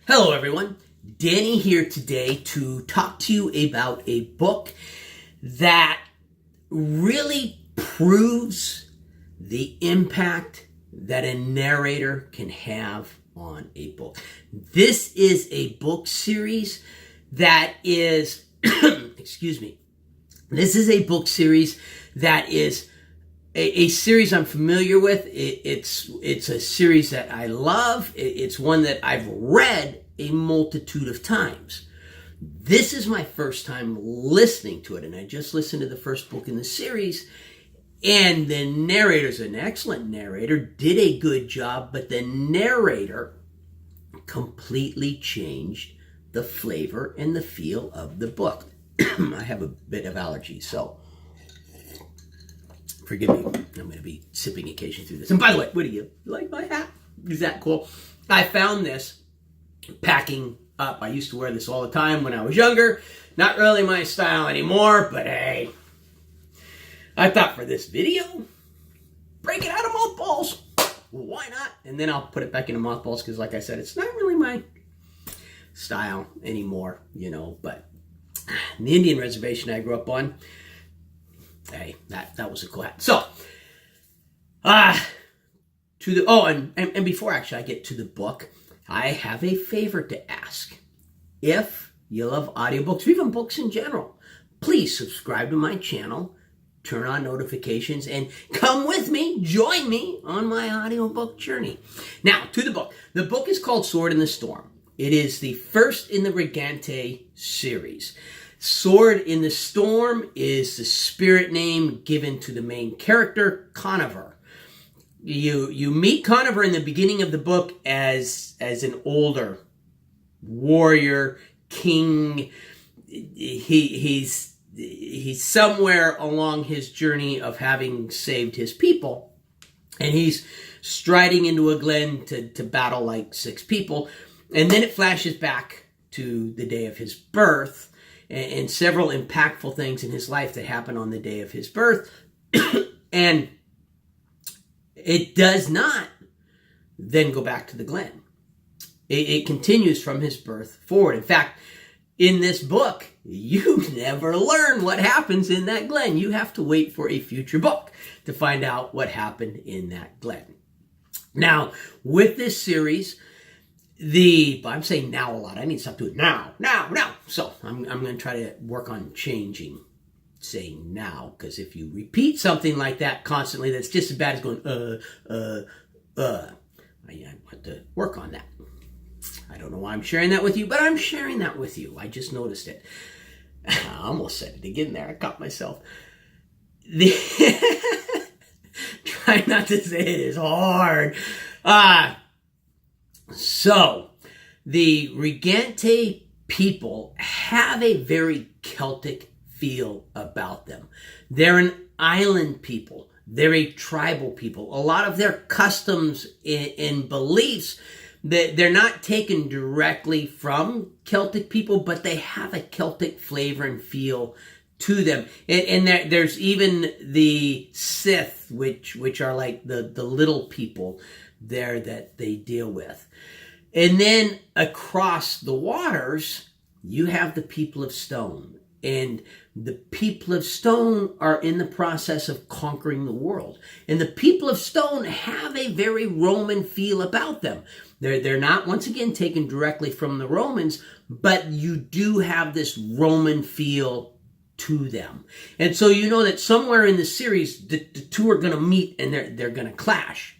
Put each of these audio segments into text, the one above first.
Hello everyone, Danny here today to talk to you about a book that really proves the impact that a narrator can have on a book. This is a book series that is, this is a book series that is a series I'm familiar with. It's a series that I love. It's one that I've read a multitude of times. This is my first time listening to it, and I just listened to the first book in the series, and the narrator's an excellent narrator, did a good job, but the narrator completely changed the flavor and the feel of the book. I have a bit of allergies, so forgive me. I'm going to be sipping occasionally through this. And by the way, what do you like my hat? Is that cool? I found this packing up. I used to wear this all the time when I was younger. Not really my style anymore, but hey, I thought for this video, break it out of mothballs. Why not? And then I'll put it back into mothballs because, like I said, it's not really my style anymore, but the Indian reservation I grew up on, hey, that was a cool hat. So, and before actually I get to the book, I have a favor to ask. If you love audiobooks or even books in general, please subscribe to my channel, turn on notifications, and come with me, join me on my audiobook journey. Now, to the book. The book is called Sword in the Storm. It is the first in the Regante series. Sword in the Storm is the spirit name given to the main character, Conover. You meet Conover in the beginning of the book as an older warrior, king. He's somewhere along his journey of having saved his people, and he's striding into a glen to battle like 6 people. And then it flashes back to the day of his birth and several impactful things in his life that happen on the day of his birth. And it does not then go back to the glen. It continues from his birth forward. In fact, in this book, you never learn what happens in that glen. You have to wait for a future book to find out what happened in that glen. Now, with this series, I'm saying now a lot. I need to stop doing now. So I'm going to try to work on saying now, because if you repeat something like that constantly, that's just as bad as going, I want to work on that. I don't know why I'm sharing that with you, but I'm sharing that with you. I just noticed it. I almost said it again there. I caught myself. Try not to say it is hard. So, the Regante people have a very Celtic feel about them. They're an island people. They're a tribal people. A lot of their customs and beliefs, they're not taken directly from Celtic people, but they have a Celtic flavor and feel to them. And there's even the Sith, which are like the little people there that they deal with. And then across the waters, you have the people of stone. And the people of stone are in the process of conquering the world. And the people of stone have a very Roman feel about them. They're not, once again, taken directly from the Romans, but you do have this Roman feel to them. And so you know that somewhere in the series, the two are going to meet and they're going to clash.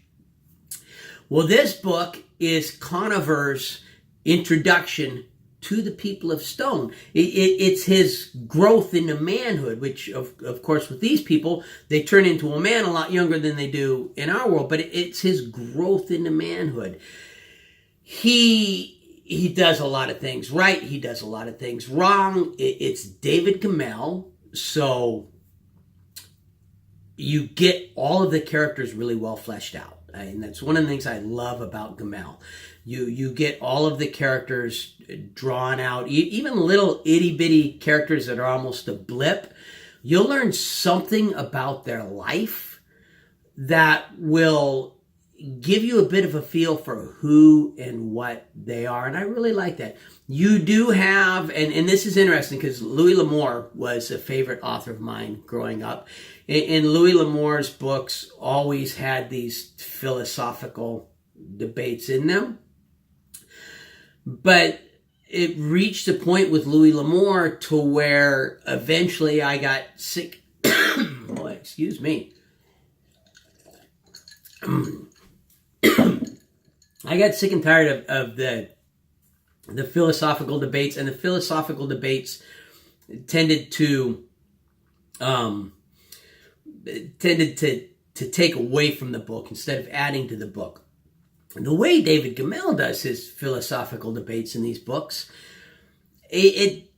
Well, this book is Conover's introduction to the people of stone. It's his growth into manhood, which, of course, with these people, they turn into a man a lot younger than they do in our world, but it's his growth into manhood. He does a lot of things right. He does a lot of things wrong. It's David Gemmell, so you get all of the characters really well fleshed out. And that's one of the things I love about Gemmell. You get all of the characters drawn out, even little itty-bitty characters that are almost a blip. You'll learn something about their life that will give you a bit of a feel for who and what they are. And I really like that. You do have, and this is interesting because Louis L'Amour was a favorite author of mine growing up. And Louis L'Amour's books always had these philosophical debates in them. But it reached a point with Louis L'Amour to where eventually I got sick. Oh, excuse me. I got sick and tired of the philosophical debates, and the philosophical debates tended to take away from the book instead of adding to the book. And the way David Gemmell does his philosophical debates in these books,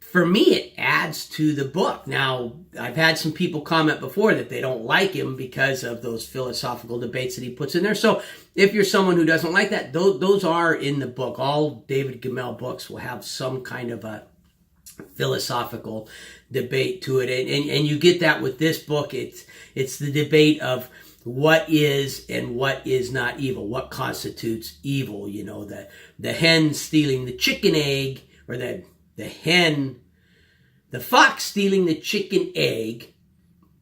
for me, it adds to the book. Now, I've had some people comment before that they don't like him because of those philosophical debates that he puts in there. So if you're someone who doesn't like that, those are in the book. All David Gemmell books will have some kind of a philosophical debate to it. And you get that with this book. It's the debate of what is and what is not evil. What constitutes evil? You know, the hen stealing the chicken egg, or the fox stealing the chicken egg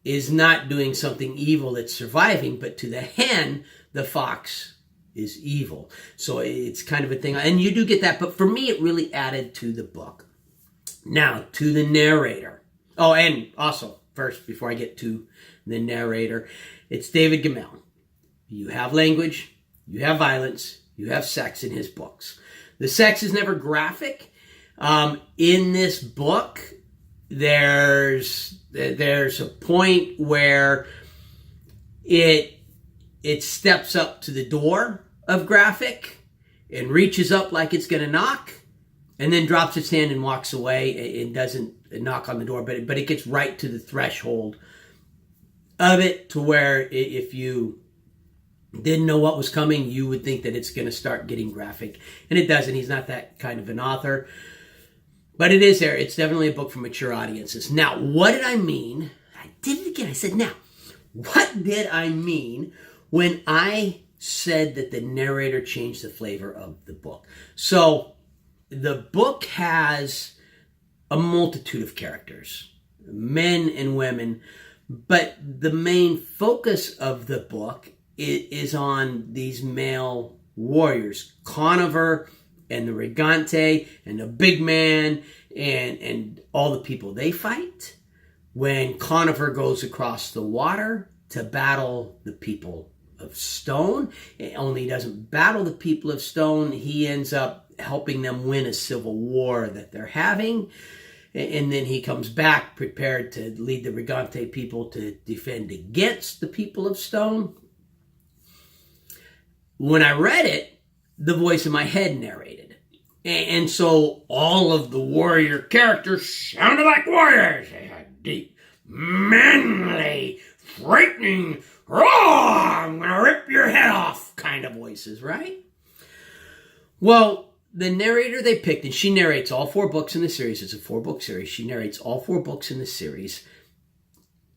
is not doing something evil, it's surviving, but to the hen, the fox is evil. So it's kind of a thing, and you do get that, but for me, it really added to the book. Now, to the narrator. Oh, and also, first, before I get to the narrator, it's David Gemmell. You have language, you have violence, you have sex in his books. The sex is never graphic. In this book, there's a point where it steps up to the door of graphic and reaches up like it's going to knock, and then drops its hand and walks away and doesn't knock on the door, but it gets right to the threshold of it, to where if you didn't know what was coming, you would think that it's going to start getting graphic, and it doesn't. He's not that kind of an author. But it is there. It's definitely a book for mature audiences. Now, what did I mean? I did it again. I said, now, what did I mean when I said that the narrator changed the flavor of the book? So, the book has a multitude of characters, men and women, but the main focus of the book is on these male warriors. Conover and the Regante and the big man and all the people they fight. When Conover goes across the water to battle the people of stone, only he doesn't battle the people of stone, he ends up helping them win a civil war that they're having. And then he comes back prepared to lead the Regante people to defend against the people of stone. When I read it, the voice in my head narrated. And so all of the warrior characters sounded like warriors. They had deep, manly, frightening, I'm going to rip your head off kind of voices, right? Well, the narrator they picked, and she narrates all 4 books in the series. It's a 4-book series. She narrates all 4 books in the series.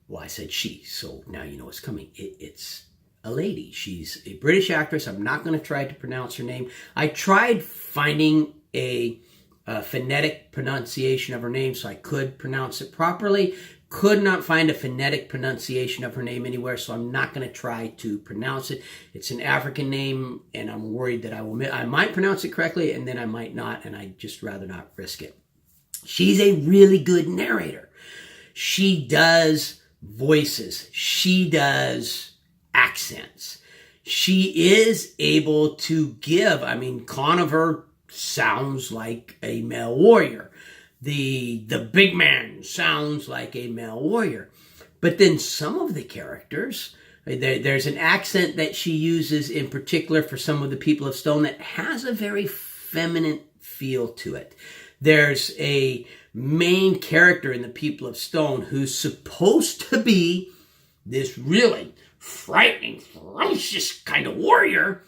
Well, I said she, so now you know what's coming. It's a lady. She's a British actress. I'm not going to try to pronounce her name. I tried finding a phonetic pronunciation of her name so I could pronounce it properly. Could not find a phonetic pronunciation of her name anywhere, so I'm not going to try to pronounce it. It's an African name, and I'm worried that I might pronounce it correctly, and then I might not, and I'd just rather not risk it. She's a really good narrator. She does voices. She does accents. She is able to give, Conover sounds like a male warrior. The big man sounds like a male warrior. But then some of the characters, there's an accent that she uses in particular for some of the people of stone that has a very feminine feel to it. There's a main character in the people of stone who's supposed to be this really frightening, ferocious kind of warrior,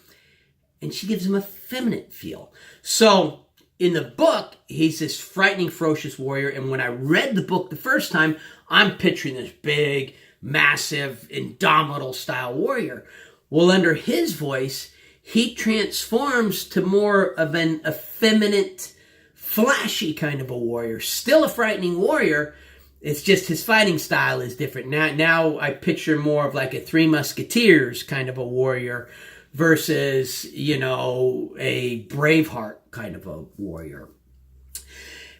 and she gives him a feminine feel. So in the book, he's this frightening, ferocious warrior, and when I read the book the first time, I'm picturing this big, massive, indomitable style warrior. Well, under his voice, he transforms to more of an effeminate, flashy kind of a warrior. Still a frightening warrior. It's just his fighting style is different. Now I picture more of like a Three Musketeers kind of a warrior versus, a Braveheart kind of a warrior.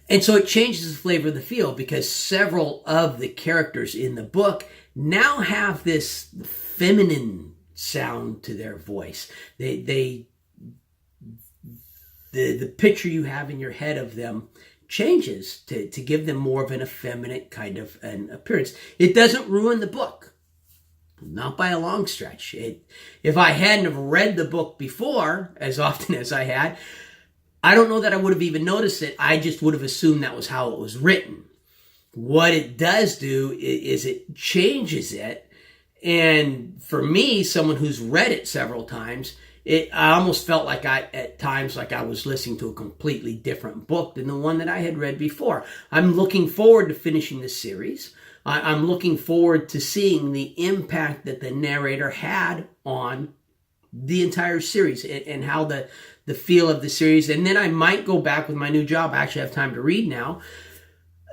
And so it changes the flavor of the feel because several of the characters in the book now have this feminine sound to their voice. The picture you have in your head of them changes to give them more of an effeminate kind of an appearance. It doesn't ruin the book. Not by a long stretch. If I hadn't have read the book before, as often as I had, I don't know that I would have even noticed it. I just would have assumed that was how it was written. What it does do is it changes it. And for me, someone who's read it several times, I almost felt like at times I was listening to a completely different book than the one that I had read before. I'm looking forward to finishing this series. I'm looking forward to seeing the impact that the narrator had on the entire series and how the feel of the series. And then I might go back with my new job. I actually have time to read now.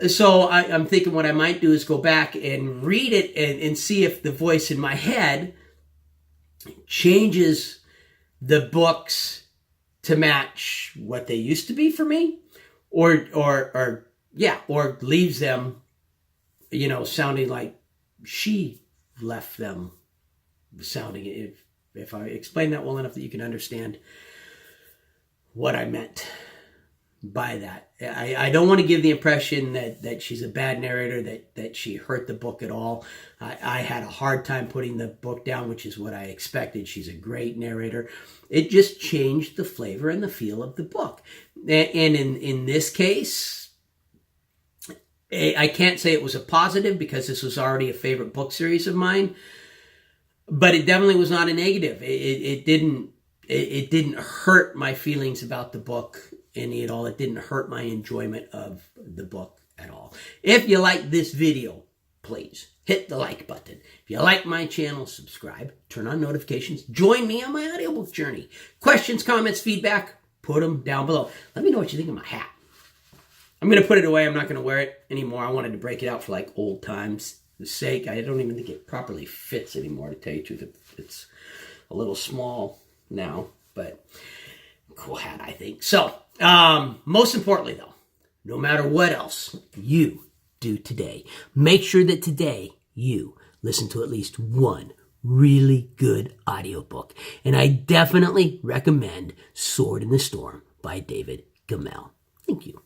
So I'm thinking what I might do is go back and read it and see if the voice in my head changes the books to match what they used to be for me, or leaves them, sounding like she left them sounding. If I explain that well enough that you can understand what I meant by that. I don't want to give the impression that she's a bad narrator, that she hurt the book at all. I had a hard time putting the book down, which is what I expected. She's a great narrator. It just changed the flavor and the feel of the book. And in this case, I can't say it was a positive because this was already a favorite book series of mine, but it definitely was not a negative. It didn't hurt my feelings about the book any at all. It didn't hurt my enjoyment of the book at all. If you like this video, please hit the like button. If you like my channel, subscribe, turn on notifications, join me on my audiobook journey. Questions, comments, feedback, put them down below. Let me know what you think of my hat. I'm going to put it away. I'm not going to wear it anymore. I wanted to break it out for like old times' sake. I don't even think it properly fits anymore, to tell you the truth. It's a little small now, but cool hat, I think. So, most importantly though, no matter what else you do today, make sure that today you listen to at least one really good audiobook. And I definitely recommend Sword in the Storm by David Gemmell. Thank you.